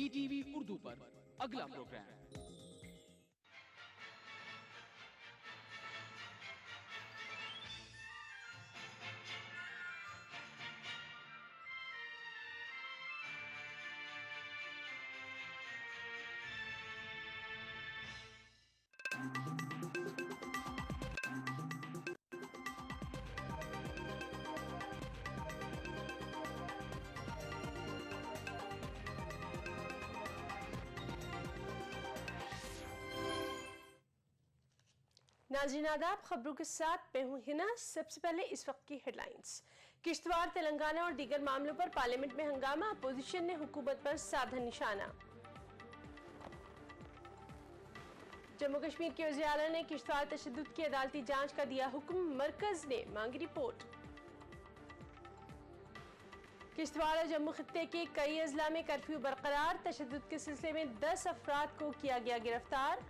ETV Urdu पर अगला programme. नाज़रीन आदाब, खबरों के साथ मैं हूं हिना। सबसे पहले इस वक्त की हेडलाइंस। किश्तवाड़, तेलंगाना और दीगर मामलों पर पार्लियामेंट में हंगामा, अपोजिशन ने हुकूमत पर साधा निशाना। जम्मू कश्मीर के वज़ीर आला ने किश्तवाड़ तशद्दुद की अदालती जांच का दिया हुक्म, मरकज ने मांगी रिपोर्ट। किश्तवाड़ और जम्मू खित्ते के कई अजला में कर्फ्यू बरकरार, तशद्दुद के सिलसिले में 10 अफराद को किया गया गिरफ्तार।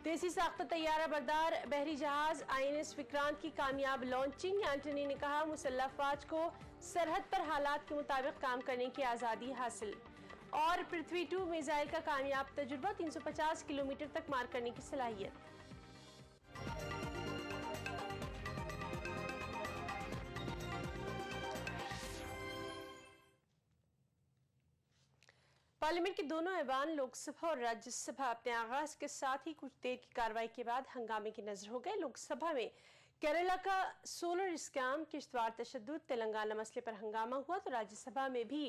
देसी साख्त तैयारा बरदार बहरी जहाज INS विक्रांत की कामयाब लॉन्चिंग। एंटनी ने कहा, मुसल्लह फौज को सरहद पर हालात के मुताबिक काम करने की आज़ादी हासिल। और पृथ्वी 2 मिसाइल का कामयाब तजुर्बा, 350 किलोमीटर तक मार करने की सलाहियत। पार्लियामेंट के दोनों ऐवान लोकसभा और राज्यसभा अपने आगाज के साथ ही कुछ देर की कार्रवाई के बाद हंगामे की नजर हो गए। लोकसभा में केरला का सोलर स्कैम, किश्तवाड़ तशद्दुद, तेलंगाना मसले पर हंगामा हुआ, तो राज्यसभा में भी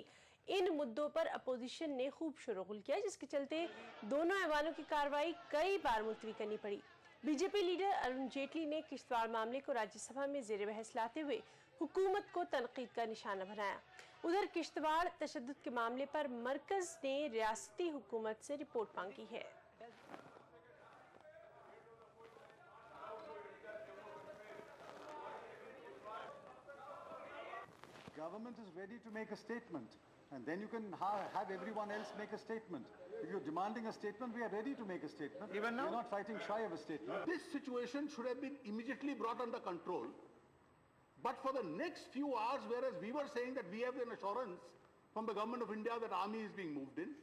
इन मुद्दों पर अपोजिशन ने खूब शोरगुल किया, जिसके चलते दोनों ऐवानों की कार्रवाई कई बार मुलतवी करनी पड़ी। बीजेपी लीडर अरुण जेटली ने किश्तवाड़ मामले को राज्यसभा में जेर बहस लाते हुए हुकूमत को तनकीद का निशाना बनाया। उधर किश्तवाड़ तशद्दुद के मामले पर मरकज ने रियासती हुकूमत से रिपोर्ट मांगी है। Government is ready to make a statement, and then you can have everyone else make a statement. If you're demanding a statement, we are ready to make a statement. Even now? We're not fighting shy of a statement. This situation should have been immediately brought under control. But for the next few hours, whereas we were saying that we have an assurance from the government of India that army is being moved in,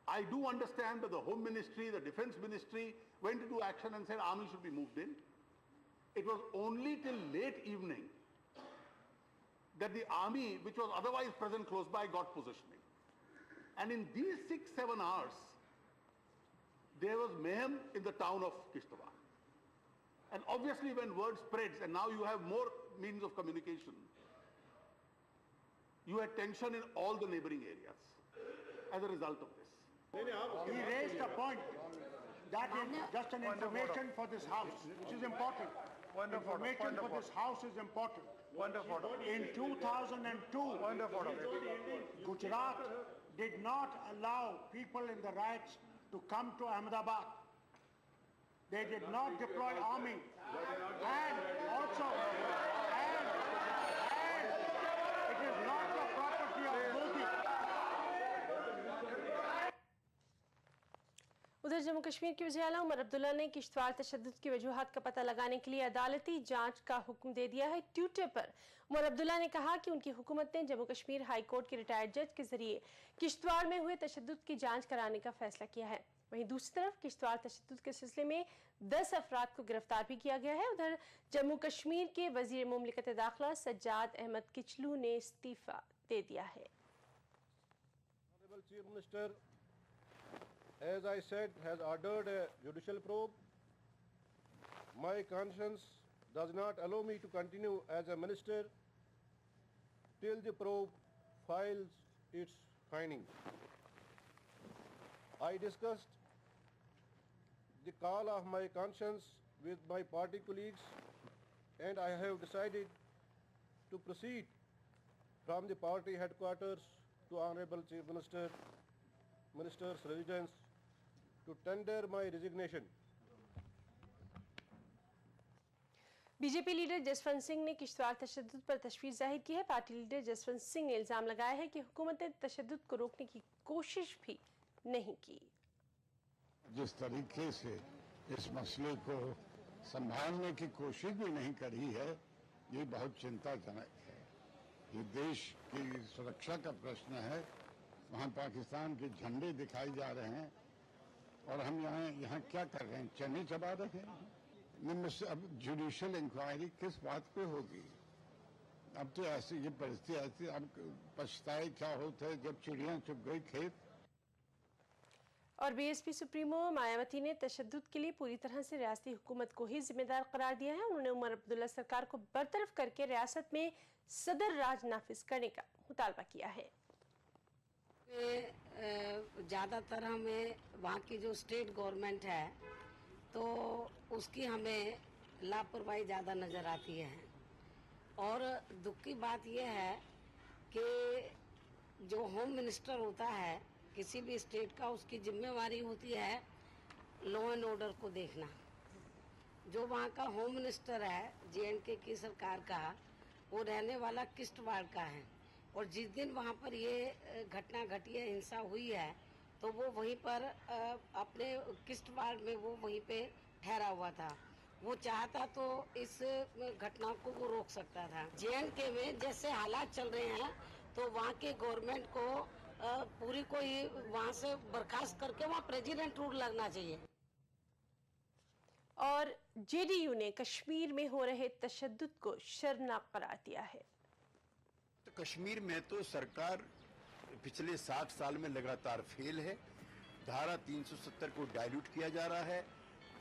I do understand that the Home Ministry, the Defence Ministry went into action and said army should be moved in. It was only till late evening that the army, which was otherwise present close by, got positioning. And in these 6-7 hours, there was mayhem in the town of Kishtwar. And obviously when word spreads, and now you have more means of communication, you had tension in all the neighboring areas as a result of this. He raised a point that is just an information for this house, which is important. Information for this house is important. In 2002, Gujarat did not allow people in the riots to come to Ahmedabad. They did not deploy army, and also, and it is not the property of Modi. उधर जम्मू कश्मीर के वज़ीर आला उमर अब्दुल्ला ने किश्तवाड़ तशद्दुद की वजूहात का पता लगाने के लिए अदालती जांच का हुक्म दे दिया है। ट्विटर पर उमर अब्दुल्ला ने कहा कि उनकी हुकूमत ने जम्मू कश्मीर हाई कोर्ट के रिटायर्ड जज के जरिए किश्तवाड़ में हुए तशद्दुद की जांच कराने का फैसला किया है। वहीं दूसरी तरफ किश्तवाड़ तशद्दुद के सिलसिले में 10 अफराद को गिरफ्तार भी किया गया है। उधर जम्मू कश्मीर के वजीर मुमलिकत दाखिला सज्जाद अहमद किचलू ने इस्तीफा दे दिया है। Chief Minister, as I said, has ordered a judicial probe. My conscience does not allow me to continue as a minister till the probe files its findings. I discussed the call of my conscience with my party colleagues, and I have decided to proceed from the party headquarters to Honorable Chief Minister, Minister's residence to tender my resignation. BJP leader Jaswant Singh ने किश्तवाड़ तशद्दुद पर तशवीश जाहिर की है। Party leader Jaswant Singh ने इल्जाम लगाया है कि हुकूमत ने तशद्दुद को रोकने की कोशिश भी नहीं की। जिस तरीके से इस मसले को संभालने की कोशिश भी नहीं करी है, ये बहुत चिंताजनक है। ये देश की सुरक्षा का प्रश्न है वहाँ पाकिस्तान के झंडे दिखाए जा रहे हैं और हम यहाँ क्या कर रहे हैं, चने चबा रहे हैं। अब जुडिशियल इंक्वायरी किस बात पे होगी? अब तो ऐसी ये परिस्थिति ऐसी, अब पछताए क्या होता है जब चिड़िया चुग गई खेत। और बीएसपी सुप्रीमो मायावती ने तशद्दुद के लिए पूरी तरह से रियासती हुकूमत को ही जिम्मेदार करार दिया है। उन्होंने उमर अब्दुल्ला सरकार को बरतरफ करके रियासत में सदर राज नाफिज करने का मुतालबा किया है। ज़्यादातर हमें वहाँ की जो स्टेट गवर्नमेंट है तो उसकी हमें लापरवाही ज़्यादा नज़र आती है। और दुख की बात यह है कि जो होम मिनिस्टर होता है किसी भी स्टेट का, उसकी जिम्मेवारी होती है लॉ एंड ऑर्डर को देखना। जो वहाँ का होम मिनिस्टर है JNK की सरकार का, वो रहने वाला किश्तवाड़ का है। और जिस दिन वहाँ पर ये घटना घटी है, हिंसा हुई है, तो वो वहीं पर अपने किश्तवाड़ में वो वहीं पे ठहरा हुआ था। वो चाहता तो इस घटना को वो रोक सकता था। JNK में जैसे हालात चल रहे हैं तो वहाँ के गवर्नमेंट को पूरी कोई वहाँ से बर्खास्त करके वहाँ प्रेसिडेंट रूल लगना चाहिए। और JDU ने कश्मीर में हो रहे तशद्दुद को शर्मनाक करार दिया है। तो कश्मीर में तो सरकार पिछले 60 साल में लगातार फेल है। धारा 370 को डाइल्यूट किया जा रहा है।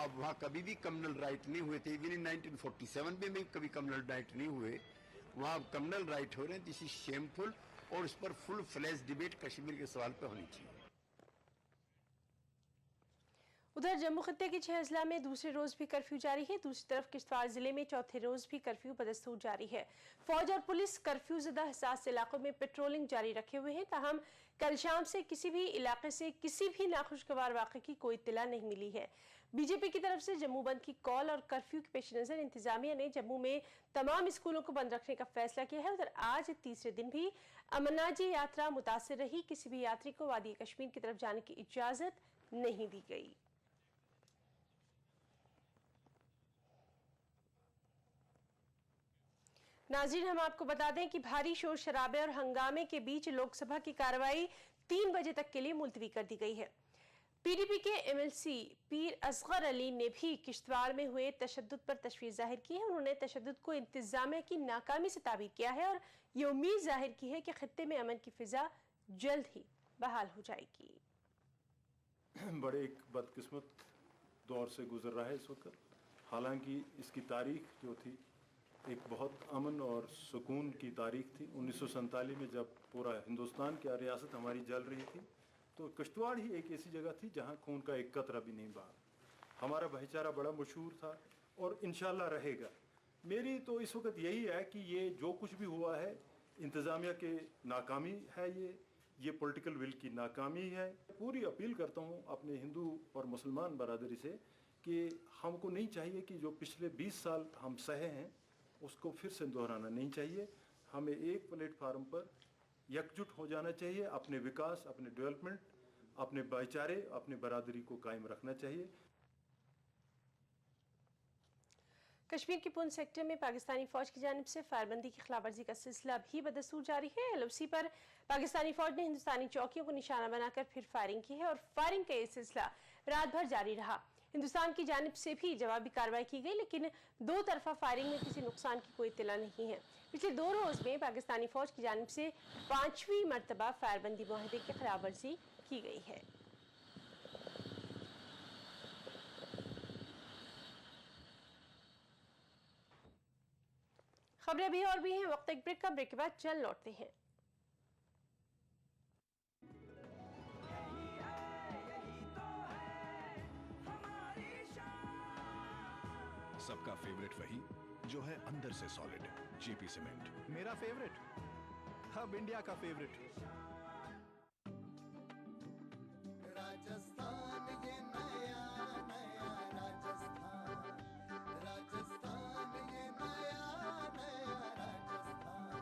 अब वहाँ कभी भी कम्युनल राइट नहीं हुए थे। इवन इन 1947 में कभी कम्युनल राइट नहीं हुए, वहाँ कम्युनल राइट हो रहे हैं। दिस इज शेमफुल और इस पर फुल फ्लैश डिबेट कश्मीर के सवाल पर होनी चाहिए। उधर जम्मू खत्ते के 6 अजला में दूसरे रोज भी कर्फ्यू जारी है। दूसरी तरफ किश्तवाड़ जिले में चौथे रोज भी कर्फ्यू बदस्तूर जारी है। फौज और पुलिस कर्फ्यू ज़दा हसास इलाकों में पेट्रोलिंग जारी रखे हुए हैं। ताहम कल शाम से किसी भी इलाके से किसी भी नाखुशगवार वाक़े की कोई इत्तला नहीं मिली है। बीजेपी की तरफ से जम्मू बंद की कॉल और कर्फ्यू के पेश नज़र इंतजामिया ने जम्मू में तमाम स्कूलों को बंद रखने का फैसला किया है। उधर आज तीसरे दिन भी अमरनाथ यात्रा मुतासिर रही। किसी भी यात्री को वादी कश्मीर की तरफ जाने की इजाजत नहीं दी गई। नाज़रीन, हम आपको बता दें कि भारी शोर शराबे और हंगामे के बीच लोकसभा की कार्रवाई 3 बजे तक के लिए मुलतवी कर दी गई है। PDP के MLC पीर असगर अली ने भी किश्तवाड़ में हुए तशद्दुद पर तशवीश जाहिर की है। उन्होंने तशद्दुद को इंतजामिया की नाकामी से ताबीर किया है और ये उम्मीद जाहिर की है कि खित्ते में अमन की फिजा जल्द ही बहाल हो जाएगी। बड़े एक बदकिस्मत दौर से गुजर रहा है इस वक्त। हालांकि इसकी तारीख जो थी एक बहुत अमन और सुकून की तारीख थी। 1947 में जब पूरा हिंदुस्तान की रियासत हमारी जल रही थी तो किश्तवाड़ ही एक ऐसी जगह थी जहां खून का एक कतरा भी नहीं बहा। हमारा भाईचारा बड़ा मशहूर था और इंशाल्लाह रहेगा। मेरी तो इस वक्त यही है कि ये जो कुछ भी हुआ है इंतज़ामिया के नाकामी है, ये पॉलिटिकल विल की नाकामी है। पूरी अपील करता हूँ अपने हिंदू और मुसलमान बरादरी से कि हमको नहीं चाहिए कि जो पिछले 20 साल हम सहे हैं उसको फिर से दोहराना नहीं चाहिए। हमें एक प्लेटफार्म पर एकजुट हो जाना चाहिए। अपने विकास, अपने डेवलपमेंट, अपने भाईचारे, अपनी बरादरी को कायम रखना चाहिए। कश्मीर के पुंछ सेक्टर में पाकिस्तानी फौज की जानिब से फायरबंदी की खिलाफवर्जी का सिलसिला भी बदस्तूर जारी है। LOC पर पाकिस्तानी फौज ने हिंदुस्तानी चौकियों को निशाना बनाकर फिर फायरिंग की है और फायरिंग का ये सिलसिला रात भर जारी रहा। हिंदुस्तान की जानिब से भी जवाबी कार्रवाई की गई, लेकिन दो तरफा फायरिंग में किसी नुकसान की कोई इत्तला नहीं है। पिछले 2 रोज में पाकिस्तानी फौज की जानिब से 5वीं मरतबा फायरबंदी मुआहदे की खिलाफवर्जी की गई है। खबरें भी और भी हैं। वक्त एक ब्रेक का, ब्रेक के बाद चल लौटते हैं। सबका फेवरेट वही जो है अंदर से सॉलिड। JP सीमेंट मेरा फेवरेट, अब इंडिया का फेवरेट। राजस्थान ये नया नया राजस्थान, राजस्थान ये नया नया राजस्थान।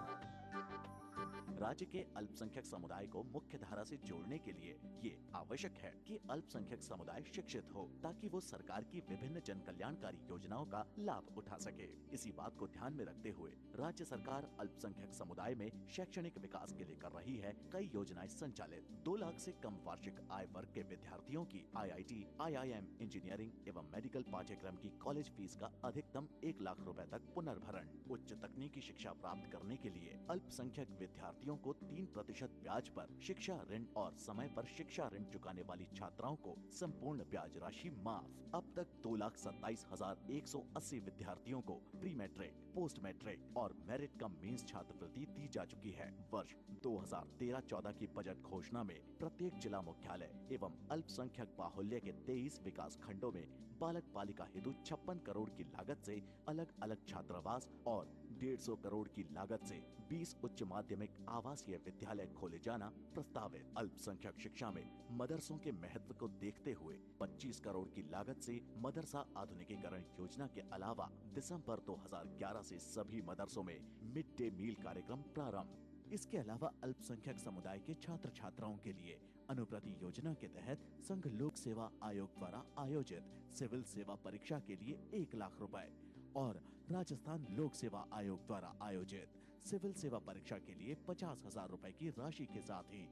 राज्य के अल्पसंख्यक समुदाय को मुख्य धारा से जोड़ने के लिए ये आवश्यक है कि अल्पसंख्यक समुदाय शिक्षित हो, ताकि वो सरकार की विभिन्न जन कल्याणकारी योजनाओं का लाभ उठा सके। इसी बात को ध्यान में रखते हुए राज्य सरकार अल्पसंख्यक समुदाय में शैक्षणिक विकास के लिए कर रही है कई योजनाएं संचालित। 2 लाख से कम वार्षिक आय वर्ग के विद्यार्थियों की IIT, IIM, इंजीनियरिंग एवं मेडिकल पाठ्यक्रम की कॉलेज फीस का अधिकतम 1 लाख रुपए तक पुनर्भरण। उच्च तकनीकी शिक्षा प्राप्त करने के लिए अल्पसंख्यक विद्यार्थियों को 3% ब्याज पर शिक्षा ऋण और समय पर शिक्षा ऋण चुकाने वाली छात्राओं को संपूर्ण ब्याज राशि माफ। अब तक 2,27,180 विद्यार्थियों को प्री मैट्रिक, पोस्ट मैट्रिक और मेरिट कम मींस छात्रवृत्ति दी जा चुकी है। वर्ष 2013-14 की बजट घोषणा में प्रत्येक जिला मुख्यालय एवं अल्पसंख्यक बाहुल्य के 23 विकास खंडों में बालक बालिका हेतु 56 करोड़ की लागत से अलग अलग छात्रावास और 150 करोड़ की लागत से 20 उच्च माध्यमिक आवासीय विद्यालय खोले जाना प्रस्तावित। अल्पसंख्यक शिक्षा में मदरसों के महत्व को देखते हुए 25 करोड़ की लागत से मदरसा आधुनिकीकरण योजना के अलावा दिसंबर 2011 से सभी मदरसों में मिड डे मील कार्यक्रम प्रारंभ। इसके अलावा अल्पसंख्यक समुदाय के छात्र छात्राओं के लिए अनुप्रति योजना के तहत संघ लोक सेवा आयोग द्वारा आयोजित सिविल सेवा परीक्षा के लिए 1 लाख रुपए और राजस्थान लोक सेवा आयोग द्वारा आयोजित सिविल सेवा परीक्षा के लिए 50,000 रुपए की राशि के साथ ही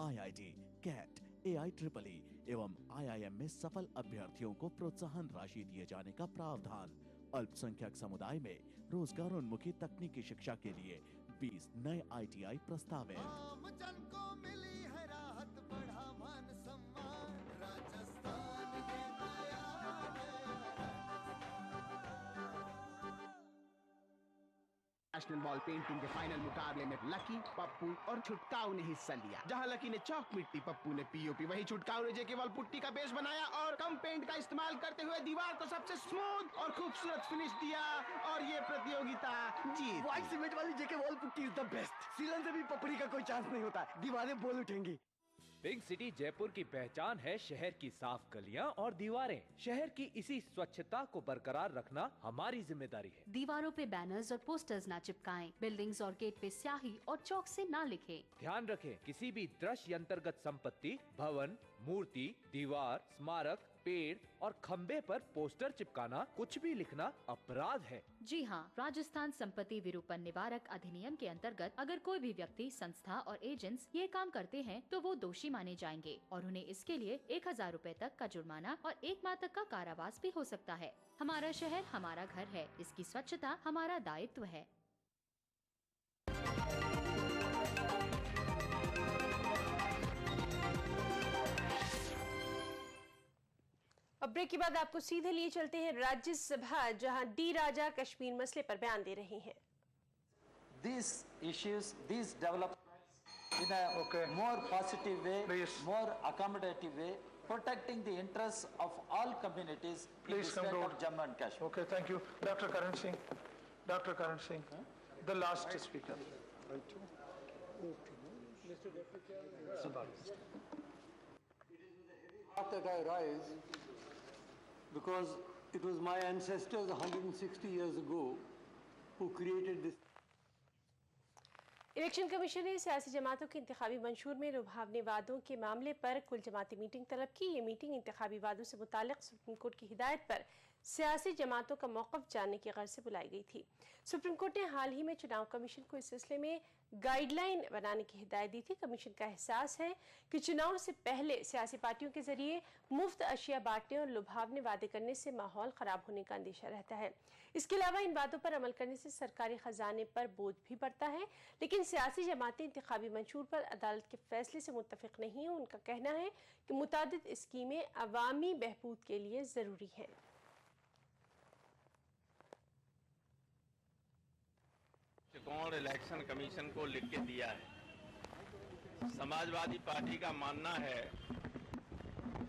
IIT, CAT, AIEEE एवं IIM में सफल अभ्यर्थियों को प्रोत्साहन राशि दिए जाने का प्रावधान। अल्पसंख्यक समुदाय में रोजगारोन्मुखी तकनीकी शिक्षा के लिए 20 नए ITI प्रस्तावित। आम जन को मिली है राहत, बढ़ा मान सम्मान, राजस्थान के नया नेशनल बॉल पेंटिंग के फाइनल मुकाबले में लकी, पप्पू और छुटकाऊ ने हिस्सा लिया। जहां लकी ने चौक मिट्टी, पप्पू ने POP, वहीं छुटकाऊ ने जेके वॉल पुट्टी का बेस बनाया और कम पेंट का इस्तेमाल करते हुए दीवार को सबसे स्मूथ और खूबसूरत फिनिश दिया और ये प्रतियोगिता जीत। व्हाइट सीमेंट वाली JK wall putty is the best. सीलन से भी पपड़ी का कोई चांस नहीं होता, दीवारें बोल उठेंगी। पिंक सिटी जयपुर की पहचान है शहर की साफ गलियां और दीवारें। शहर की इसी स्वच्छता को बरकरार रखना हमारी जिम्मेदारी है। दीवारों पे बैनर्स और पोस्टर्स ना चिपकाएं, बिल्डिंग्स और गेट पे स्याही और चौक से ना लिखें। ध्यान रखें, किसी भी दृश्य अंतर्गत संपत्ति, भवन, मूर्ति, दीवार, स्मारक, पेड़ और खंबे पर पोस्टर चिपकाना, कुछ भी लिखना अपराध है। जी हाँ, राजस्थान संपत्ति विरूपण निवारक अधिनियम के अंतर्गत अगर कोई भी व्यक्ति, संस्था और एजेंट्स ये काम करते हैं तो वो दोषी माने जाएंगे और उन्हें इसके लिए 1,000 रुपए तक का जुर्माना और 1 माह तक का कारावास भी हो सकता है। हमारा शहर हमारा घर है, इसकी स्वच्छता हमारा दायित्व है। अब ब्रेक के बाद आपको सीधे लिए चलते हैं राज्यसभा, जहां डी राजा कश्मीर मसले पर बयान दे रहे हैं। These issues, these developments in a more positive way, more accommodative way, protecting the interests of all communities in the state of Jammu and Kashmir. Okay, thank you. Dr. Karan Singh. Dr. Karan Singh, the last speaker. That I rise because it was my ancestors 160 years ago who created this. Election commission ने सियासी जमातों के इंतखाबी मंशूर में लुभावने वादों के मामले पर कुल जमाती मीटिंग तलब की। ये मीटिंग इंतखाबी वादों से मुताल्लिक सुप्रीम कोर्ट की हिदायत पर सियासी जमातों का मौक़िफ़ जानने की गर्ज से बुलाई गई थी। सुप्रीम कोर्ट ने हाल ही में चुनाव कमीशन को इस सिलसिले में गाइडलाइन बनाने की हिदायत दी थी। कमीशन का एहसास है कि चुनाव से पहले सियासी पार्टियों के जरिए मुफ्त अशिया बांटने और लुभावने वादे करने से माहौल ख़राब होने का अंदेशा रहता है। इसके अलावा इन बातों पर अमल करने से सरकारी ख़जाने पर बोझ भी बढ़ता है। लेकिन सियासी जमातें इंतखाबी मंशूर पर अदालत के फैसले से मुत्तफ़िक़ नहीं हैं। उनका कहना है कि मुतादिद स्कीमें अवामी बहबूद के लिए ज़रूरी हैं। और इलेक्शन कमीशन को लिख के दिया है। समाजवादी पार्टी का मानना है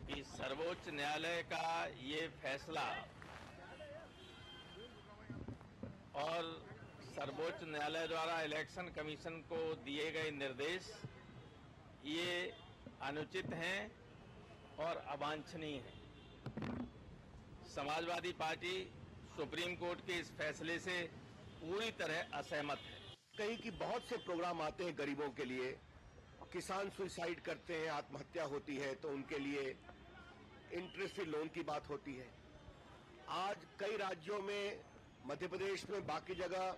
कि सर्वोच्च न्यायालय का ये फैसला और सर्वोच्च न्यायालय द्वारा इलेक्शन कमीशन को दिए गए निर्देश ये अनुचित हैं और अवांछनीय हैं। समाजवादी पार्टी सुप्रीम कोर्ट के इस फैसले से पूरी तरह असहमत है। कहीं कि बहुत से प्रोग्राम आते हैं गरीबों के लिए, किसान सुसाइड करते हैं, आत्महत्या होती है तो उनके लिए इंटरेस्ट फ्री लोन की बात होती है। आज कई राज्यों में, मध्य प्रदेश में, बाकी जगह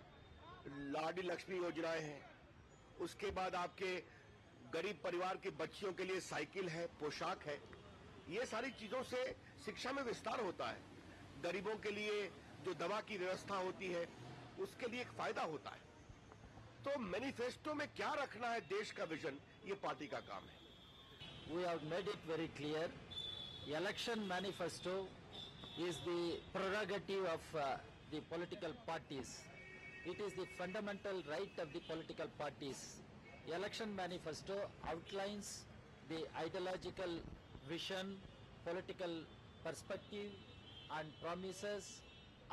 लाडली लक्ष्मी योजनाएं हैं। उसके बाद आपके गरीब परिवार के बच्चियों के लिए साइकिल है, पोशाक है। ये सारी चीजों से शिक्षा में विस्तार होता है। गरीबों के लिए जो दवा की व्यवस्था होती है उसके लिए एक फायदा होता है। तो मैनिफेस्टो में क्या रखना है देश का विजन, ये पार्टी का काम है। We have made it very clear. Election manifesto is the prerogative of the political parties. It is the fundamental right of the political parties. The election manifesto outlines the ideological vision, political perspective and promises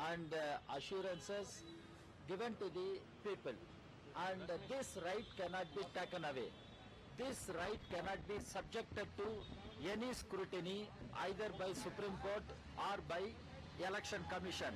and assurances given to the people. And this right cannot be taken away. This right cannot be subjected to any scrutiny either by Supreme Court or by Election Commission.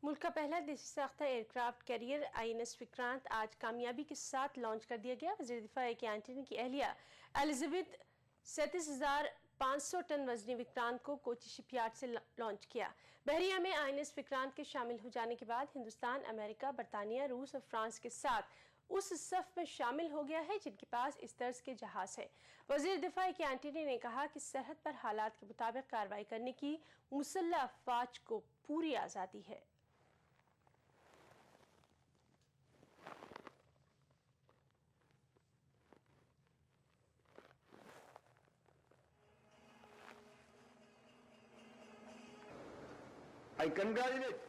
मुल्क का पहला देसी साख्ता aircraft carrier INS Vikrant आज कामयाबी के साथ launch कर दिया गया। वज़ीर दिफा A.K. एंटनी की अहलिया एलिजाबेथ 37,500 टन वजनी विक्रांत को कोची शिपयार्ड से लॉन्च किया। बहरिया में INS विक्रांत के शामिल हो जाने के बाद हिंदुस्तान, अमेरिका, बरतानिया, रूस और फ्रांस के साथ उस सफ में शामिल हो गया है जिनके पास इस तर्ज के जहाज है। वज़ीर दिफा A.K. एंटनी ने कहा कि सरहद पर हालात के मुताबिक कार्रवाई करने की मुसल्लह अफवाज को पूरी आज़ादी है। I congratulate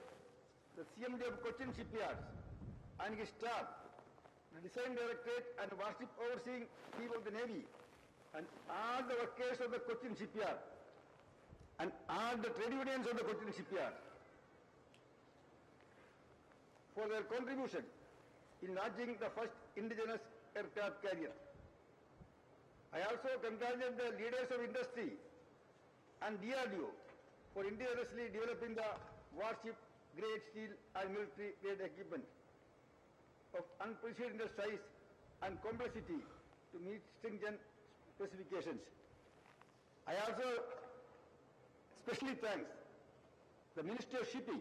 the CMD of Cochin Shipyards and his staff, the Design Directorate and Warship Overseeing Chief of the Navy, and all the workers of the Cochin Shipyard, and all the trade unions of the Cochin Shipyard for their contribution in launching the first indigenous aircraft carrier. I also congratulate the leaders of industry and DRDO for indigenously developing the warship-grade steel and military-grade equipment of unprecedented size and complexity to meet stringent specifications. I also especially thanks the Ministry of Shipping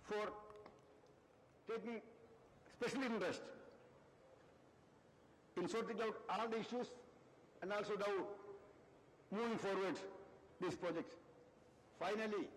for taking special interest in sorting out all the issues and also now moving forward this project. Finally,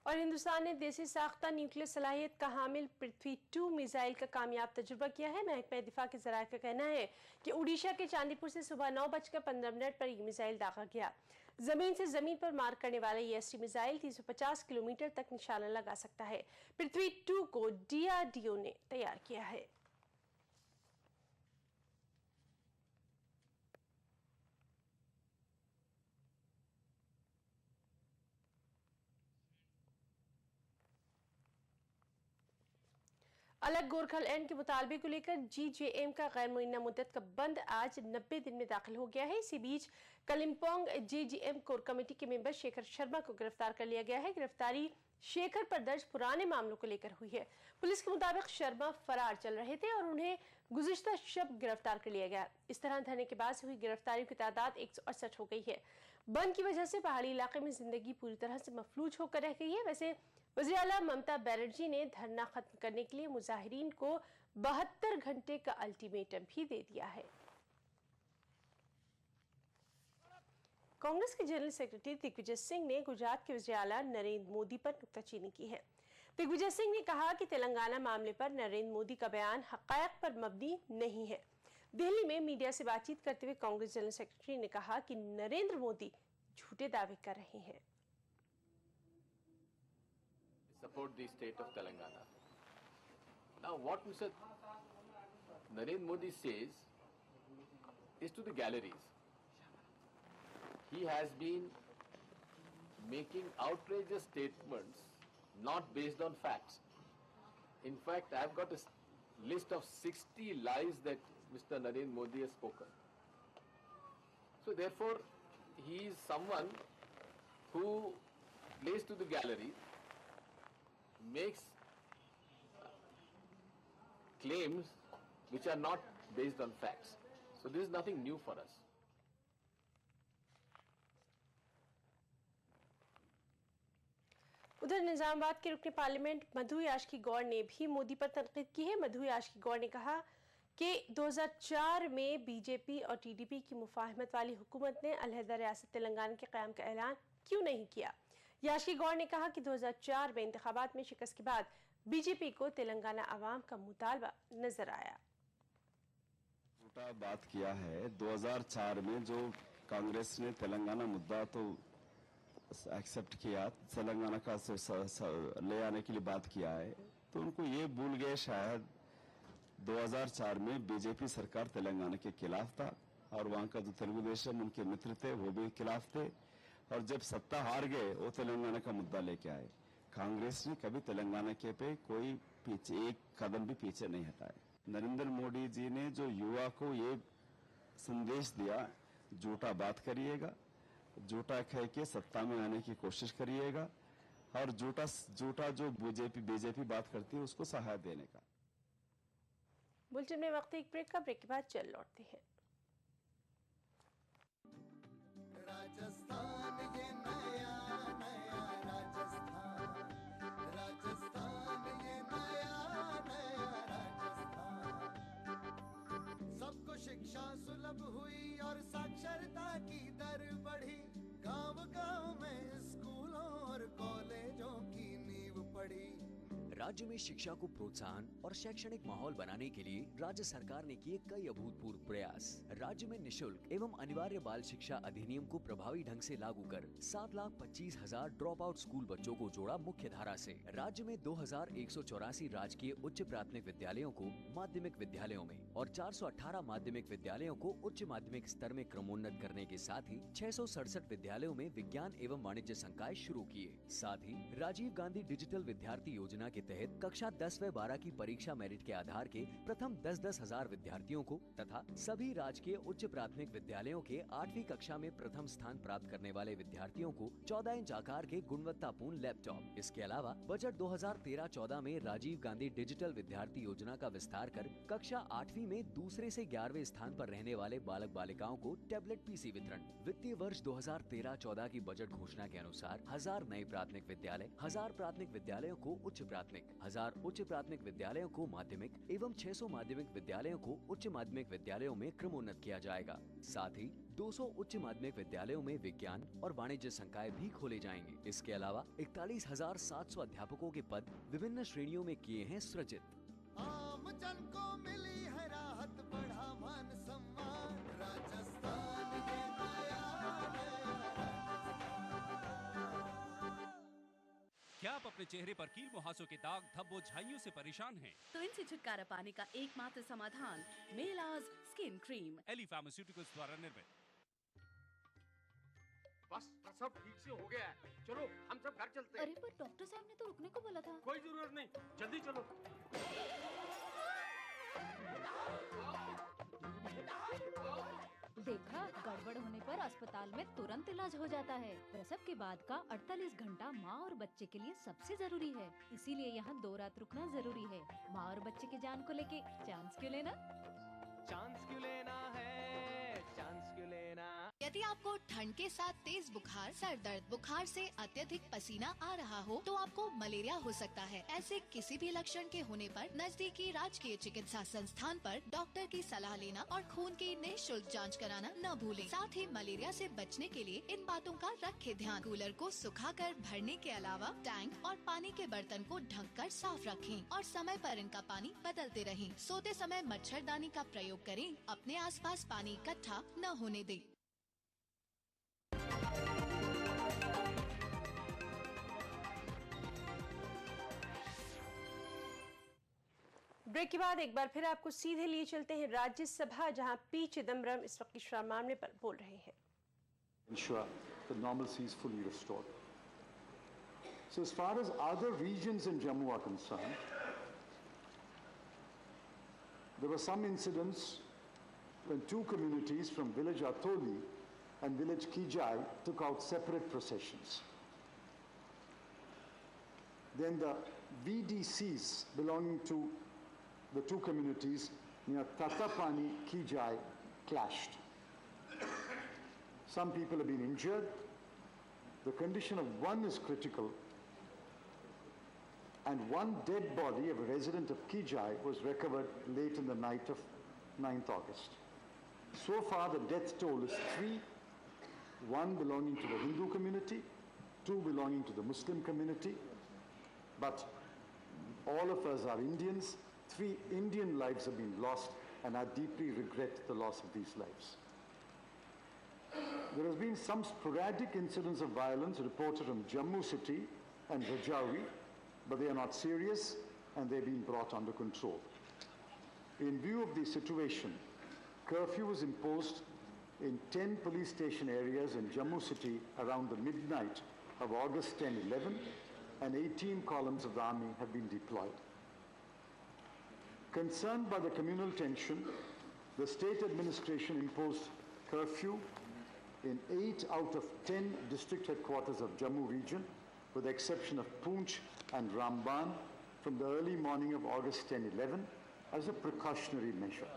और हिंदुस्तान ने देसी साख्ता nuclear सलाहियत का हामिल पृथ्वी 2 missile का कामयाब तजुर्बा किया है। महकमा दिफा के ज़राए का कहना है कि उड़ीसा के चांदीपुर से सुबह 9:15 पर यह मिसाइल दागा गया। जमीन से जमीन पर मार करने वाला यह अस्सी मिसाइल 350 किलोमीटर तक निशाना लगा सकता है। पृथ्वी 2 को DRDO ने तैयार किया है। अलग गोरखालैंड के मुतालबे को लेकर GJM का गैर मुअय्यना मुद्दत का बंद आज 90 दिन में दाखिल हो गया है। इसी बीच कलिम्पोंग JJM कोर कमेटी के मेंबर शेखर शर्मा को गिरफ्तार कर लिया गया है। गिरफ्तारी शेखर पर दर्ज पुराने मामलों को लेकर हुई है। पुलिस के मुताबिक शर्मा फरार चल रहे थे और उन्हें गुज़िश्ता शब गिरफ्तार कर लिया गया। इस तरह धरने के बाद से हुई गिरफ्तारियों की तादाद 168 हो गई है। बंद की वजह से पहाड़ी इलाके में जिंदगी पूरी तरह से मफलूज होकर रह गई है। वैसे वज़ीर आला ममता बनर्जी ने धरना खत्म करने के लिए मुजाहिरीन को 72 घंटे का अल्टीमेटम भी दे दिया है। कांग्रेस के जनरल सेक्रेटरी दिग्विजय सिंह ने गुजरात के वज़ीर आला नरेंद्र मोदी पर नुक्ताचीनी की है। दिग्विजय सिंह ने कहा कि तेलंगाना मामले पर नरेंद्र मोदी का बयान हक़ायक़ पर मबनी नहीं है। दिल्ली में मीडिया से बातचीत करते हुए कांग्रेस जनरल सेक्रेटरी ने कहा कि नरेंद्र मोदी झूठे दावे कर रहे हैं। Support the state of Telangana. Now what Mr. Narendra Modi says is to the galleries. He has been making outrageous statements not based on facts. In fact, I have got a list of 60 lies that Mr. Narendra Modi has spoken. So therefore, he is someone who plays to the gallery, makes claims which are not based on facts. So this is nothing new for us. उधर निजामाबाद के रुकने parliament मधु याशकी गौड़ ने भी मोदी पर तनकीद की है। मधु याशकी गौड़ ने कहा कि 2004 में बीजेपी और टीडीपी की मुफाहमत वाली हुकूमत ने अलहदा रियासत तेलंगाना के क़याम का ऐलान क्यों नहीं किया। याशकी गौड़ ने कहा कि 2004 में इंतखाबात में शिकस्त के बाद बीजेपी को तेलंगाना अवाम का मुतालबा नजर आया। झूठा बात किया है। 2004 में जो कांग्रेस ने तेलंगाना मुद्दा तो एक्सेप्ट किया, तेलंगाना का ले आने के लिए बात किया है, तो उनको ये भूल गए शायद 2004 में बीजेपी सरकार तेलंगाना के खिलाफ था और वहां का जो तेलुगु देशम उनके मित्र थे वो भी खिलाफ थे, और जब सत्ता हार गए वो तेलंगाना का मुद्दा लेके आए। कांग्रेस ने कभी तेलंगाना के पे कोई पीछे एक कदम भी पीछे नहीं हटाए। नरेंद्र मोदी जी ने जो युवा को ये संदेश दिया, झूठा बात करिएगा, झूठा कह के सत्ता में आने की कोशिश करिएगा, और झूठा जो बीजेपी बात करती है उसको सहायता देने का। बुलेटिन में वक्त एक ब्रेक का, ब्रेक के बाद चल लौटते हैं। राजस्थान ये नया नया राजस्थान, राजस्थान ये नया नया राजस्थान। सबको शिक्षा सुलभ हुई और साक्षरता की दर बढ़ी, गांव-गांव में स्कूलों और कॉलेजों की नींव पड़ी। राज्य में शिक्षा को प्रोत्साहन और शैक्षणिक माहौल बनाने के लिए राज्य सरकार ने किए कई अभूतपूर्व प्रयास। राज्य में निशुल्क एवं अनिवार्य बाल शिक्षा अधिनियम को प्रभावी ढंग से लागू कर 7,25,000 ड्रॉप आउट स्कूल बच्चों को जोड़ा मुख्य धारा से। राज्य में 2,184 राजकीय उच्च प्राथमिक विद्यालयों को माध्यमिक विद्यालयों में और 418 माध्यमिक विद्यालयों को उच्च माध्यमिक स्तर में क्रमोन्नत करने के साथ ही 667 विद्यालयों में विज्ञान एवं वाणिज्य संकाय शुरू किए। साथ ही राजीव गांधी डिजिटल विद्यार्थी योजना के तहत कक्षा 10 व 12 की परीक्षा मेरिट के आधार के प्रथम 10-10 हजार विद्यार्थियों को तथा सभी राजकीय उच्च प्राथमिक विद्यालयों के 8वीं कक्षा में प्रथम स्थान प्राप्त करने वाले विद्यार्थियों को 14 इंच आकार के गुणवत्तापूर्ण लैपटॉप। इसके अलावा बजट 2013-14 में राजीव गांधी डिजिटल विद्यार्थी योजना का विस्तार कर कक्षा 8वीं में दूसरे से 11वें स्थान पर रहने वाले बालक बालिकाओं को टैबलेट पीसी वितरण। वित्तीय वर्ष 2013-14 की बजट घोषणा के अनुसार 1000 नए प्राथमिक विद्यालय, 1000 प्राथमिक विद्यालयों को उच्च प्राथमिक, 1000 उच्च प्राथमिक विद्यालयों को माध्यमिक एवं 600 माध्यमिक विद्यालयों को उच्च माध्यमिक विद्यालयों में क्रमोन्नत किया जाएगा। साथ ही 200 उच्च माध्यमिक विद्यालयों में विज्ञान और वाणिज्य संकाय भी खोले जाएंगे। इसके अलावा 41,700 अध्यापकों के पद विभिन्न श्रेणियों में किए हैं सृजित। आम जन को मिली है राहत, बढ़ा मान सम्मान, राजस्थान ये नया क्या आप अपने चेहरे पर कील मुहासों के दाग, धब्बों, झाइयों से परेशान हैं? तो इनसे छुटकारा पाने का एकमात्र समाधान मेलाज स्किन क्रीम, एली फार्मास्यूटिकल्स द्वारा निर्मित। बस सब ठीक से हो गया है, चलो हम सब घर चलते हैं। अरे पर डॉक्टर साहब ने तो रुकने को बोला था। कोई जरूरत नहीं, जल्दी चलो। देखा, गड़बड़ होने पर अस्पताल में तुरंत इलाज हो जाता है। प्रसव के बाद का 48 घंटा माँ और बच्चे के लिए सबसे जरूरी है, इसीलिए यहाँ 2 रात रुकना जरूरी है। माँ और बच्चे की जान को लेके चांस क्यों लेना? चांस क्यों लेना है, चांस क्यों लेना। यदि आपको ठंड के साथ तेज बुखार, सर दर्द, बुखार से अत्यधिक पसीना आ रहा हो तो आपको मलेरिया हो सकता है। ऐसे किसी भी लक्षण के होने पर नजदीकी राजकीय चिकित्सा संस्थान पर डॉक्टर की सलाह लेना और खून की निःशुल्क जांच कराना न भूलें। साथ ही मलेरिया से बचने के लिए इन बातों का रखें ध्यान। कूलर को सुखाकर भरने के अलावा टैंक और पानी के बर्तन को ढककर साफ रखें और समय पर इनका पानी बदलते रहें। सोते समय मच्छरदानी का प्रयोग करें। अपने आसपास पानी इकट्ठा न होने दें। ब्रेक के बाद एक बार फिर आपको सीधे लिए चलते हैं राज्यसभा, जहां पी चिदम्बरम इस वक्त श्रम मामले पर बोल रहे हैं। Ensure that normalcy is fully restored. So as far as other regions in Jammu are concerned, there were some incidents when 2 communities from village Atholi and village Kijai took out separate processions. Then the VDCs belonging to the two communities near Tatapani, Kijai clashed. Some people have been injured. The condition of one is critical, and one dead body of a resident of Kijai was recovered late in the night of 9th August. So far, the death toll is 3, one belonging to the Hindu community, 2 belonging to the Muslim community, but all of us are Indians. 3 Indian lives have been lost, and I deeply regret the loss of these lives. There has been some sporadic incidents of violence reported from Jammu city and Rajouri, but they are not serious and they've been brought under control. In view of the situation, curfew was imposed in 10 police station areas in Jammu city around the midnight of August 10-11, and 18 columns of the army have been deployed. Concerned by the communal tension, the state administration imposed curfew in 8 out of 10 district headquarters of Jammu region, with the exception of Poonch and Ramban, from the early morning of August 10-11 as a precautionary measure.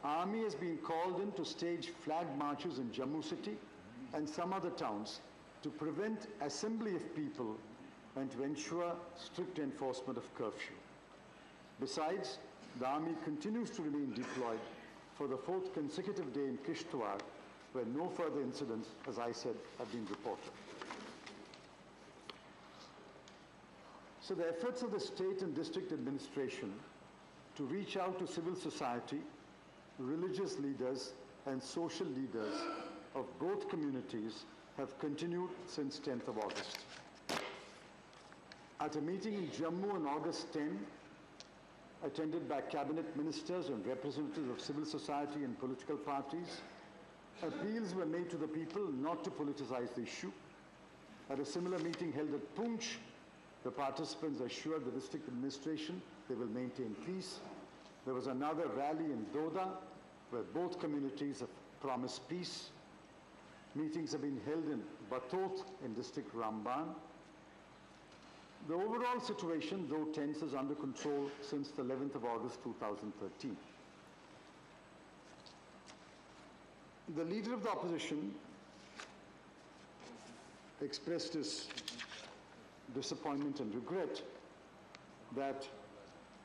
Army has been called in to stage flag marches in Jammu city and some other towns to prevent assembly of people and to ensure strict enforcement of curfew. Besides, the army continues to remain deployed for the 4th consecutive day in Kishtwar, where no further incidents, as I said, have been reported. So the efforts of the state and district administration to reach out to civil society, religious leaders, and social leaders of both communities have continued since 10th of August. At a meeting in Jammu on August 10, attended by cabinet ministers and representatives of civil society and political parties, appeals were made to the people not to politicize the issue. At a similar meeting held at Poonch, the participants assured the district administration they will maintain peace. There was another rally in Doda, where both communities have promised peace. Meetings have been held in Batot in district Ramban. The overall situation, though tense, is under control since the 11th of August 2013. The leader of the opposition expressed his disappointment and regret that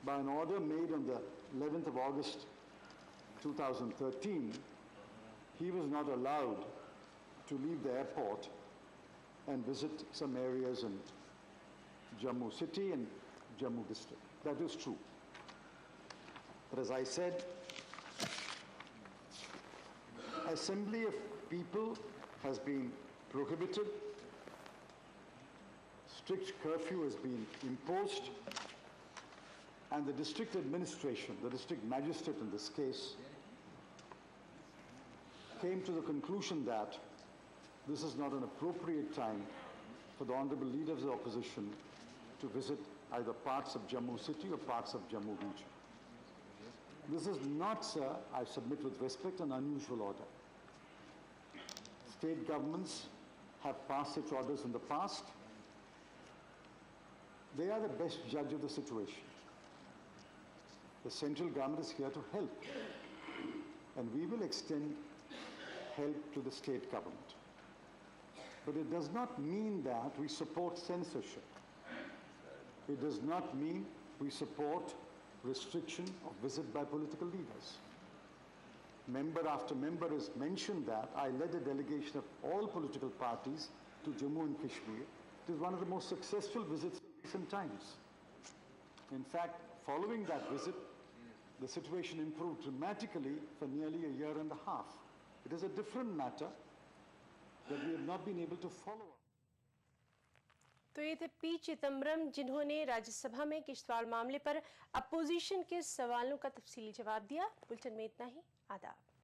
by an order made on the 11th of August 2013, he was not allowed to leave the airport and visit some areas in Jammu city and Jammu district. That is true. But as I said, assembly of people has been prohibited, strict curfew has been imposed, and the district administration, the district magistrate in this case, came to the conclusion that this is not an appropriate time for the honorable leader of the opposition to visit either parts of Jammu city or parts of Jammu region. This is not, sir, I submit with respect, an unusual order. State governments have passed such orders in the past. They are the best judge of the situation. The central government is here to help, and we will extend help to the state government. But it does not mean that we support censorship. It does not mean we support restriction of visit by political leaders. Member after member has mentioned that I led a delegation of all political parties to Jammu and Kashmir. It is one of the most successful visits in recent times. In fact, following that visit, the situation improved dramatically for nearly a year and a half. It is a different matter that we have not been able to follow up. तो ये थे P Chidambaram, जिन्होंने राज्यसभा में किश्तवाड़ मामले पर opposition के सवालों का तफसीली जवाब दिया। बुलेटिन में इतना ही। आदाब।